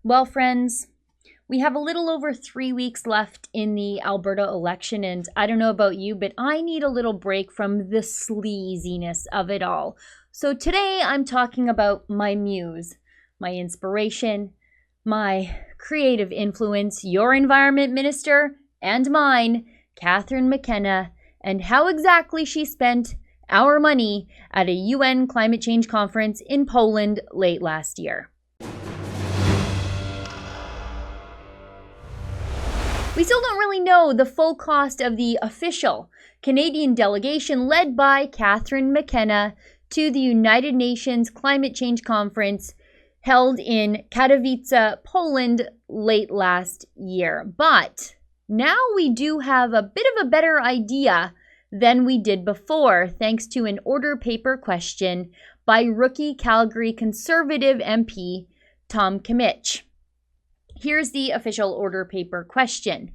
Well, friends, we have a little over 3 weeks left in the Alberta election, and I don't know about you, but I need a little break from the sleaziness of it all. So today I'm talking about my muse, my inspiration, my creative influence, your environment minister, and mine, Catherine McKenna, and how exactly she spent our money at a UN climate change conference in Poland late last year. We still don't really know the full cost of the official Canadian delegation led by Catherine McKenna to the United Nations Climate Change Conference held in Katowice, Poland late last year. But now we do have a bit of a better idea than we did before, thanks to an order paper question by rookie Calgary Conservative MP Tom Kimmich. Here's the official order paper question.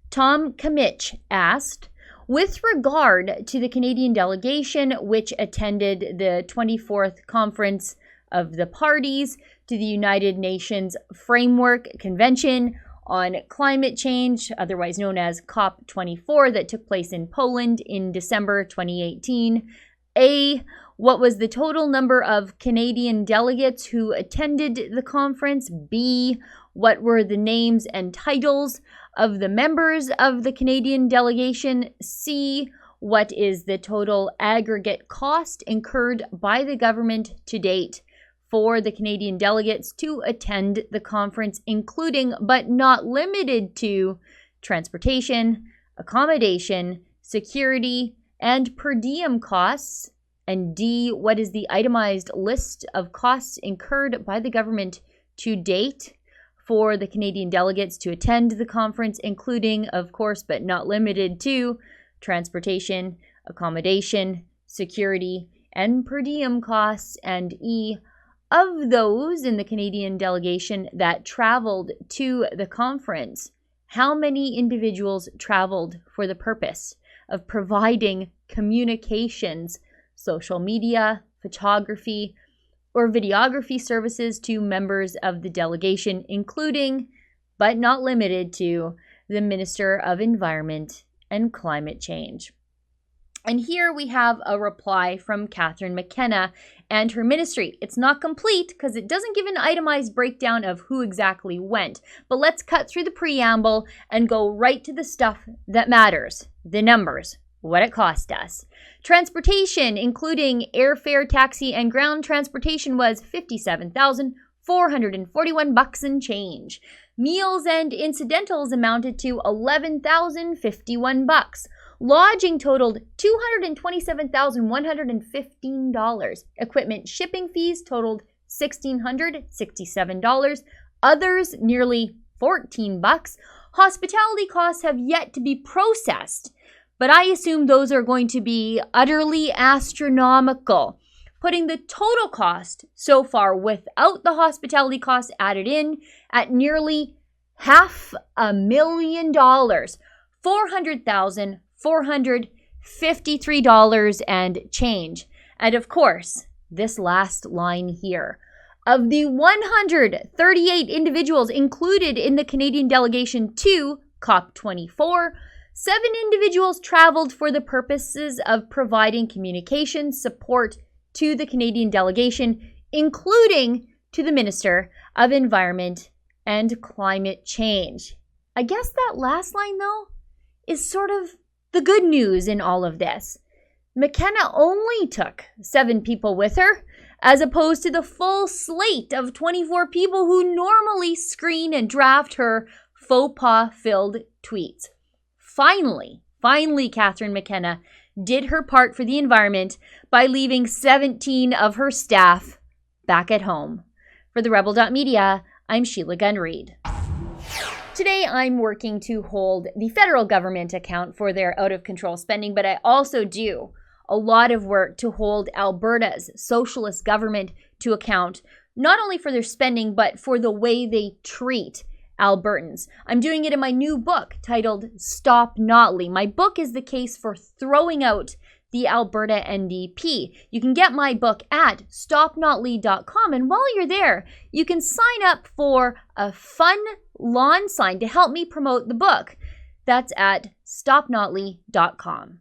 Tom Kimmich asked, with regard to the Canadian delegation which attended the 24th Conference of the Parties to the United Nations Framework Convention on Climate Change, otherwise known as COP24, that took place in Poland in December 2018. A, what was the total number of Canadian delegates who attended the conference? B, what were the names and titles of the members of the Canadian delegation? C, what is the total aggregate cost incurred by the government to date for the Canadian delegates to attend the conference, including but not limited to transportation, accommodation, security, and per diem costs? And D, what is the itemized list of costs incurred by the government to date for the Canadian delegates to attend the conference, including, of course, but not limited to transportation, accommodation, security, and per diem costs? And E, of those in the Canadian delegation that traveled to the conference, how many individuals traveled for the purpose of providing communications, social media, photography, or videography services to members of the delegation, including, but not limited to, the Minister of Environment and Climate Change? And here we have a reply from Catherine McKenna and her ministry. It's not complete because it doesn't give an itemized breakdown of who exactly went. But let's cut through the preamble and go right to the stuff that matters, the numbers, what it cost us. Transportation, including airfare, taxi, and ground transportation, was $57,441 and change. Meals and incidentals amounted to $11,051. Lodging totaled $227,115. Equipment shipping fees totaled $1,667. Others, nearly $14. Hospitality costs have yet to be processed, but I assume those are going to be utterly astronomical, putting the total cost so far without the hospitality costs added in at nearly $500,000, $400,453 and change. And of course, this last line here. Of the 138 individuals included in the Canadian delegation to COP24, 7 individuals traveled for the purposes of providing communication support to the Canadian delegation, including to the Minister of Environment and Climate Change. I guess that last line, though, is sort of the good news in all of this. McKenna only took 7 people with her, as opposed to the full slate of 24 people who normally screen and draft her faux pas-filled tweets. Finally, Catherine McKenna did her part for the environment by leaving 17 of her staff back at home. For the Rebel.media, I'm Sheila Gunn Reid. Today, I'm working to hold the federal government account for their out-of-control spending, but I also do a lot of work to hold Alberta's socialist government to account, not only for their spending, but for the way they treat Albertans. I'm doing it in my new book titled Stop Notley. My book is the case for throwing out the Alberta NDP. You can get my book at stopnotlead.com, and while you're there, you can sign up for a fun lawn sign to help me promote the book. That's at stopnotlead.com.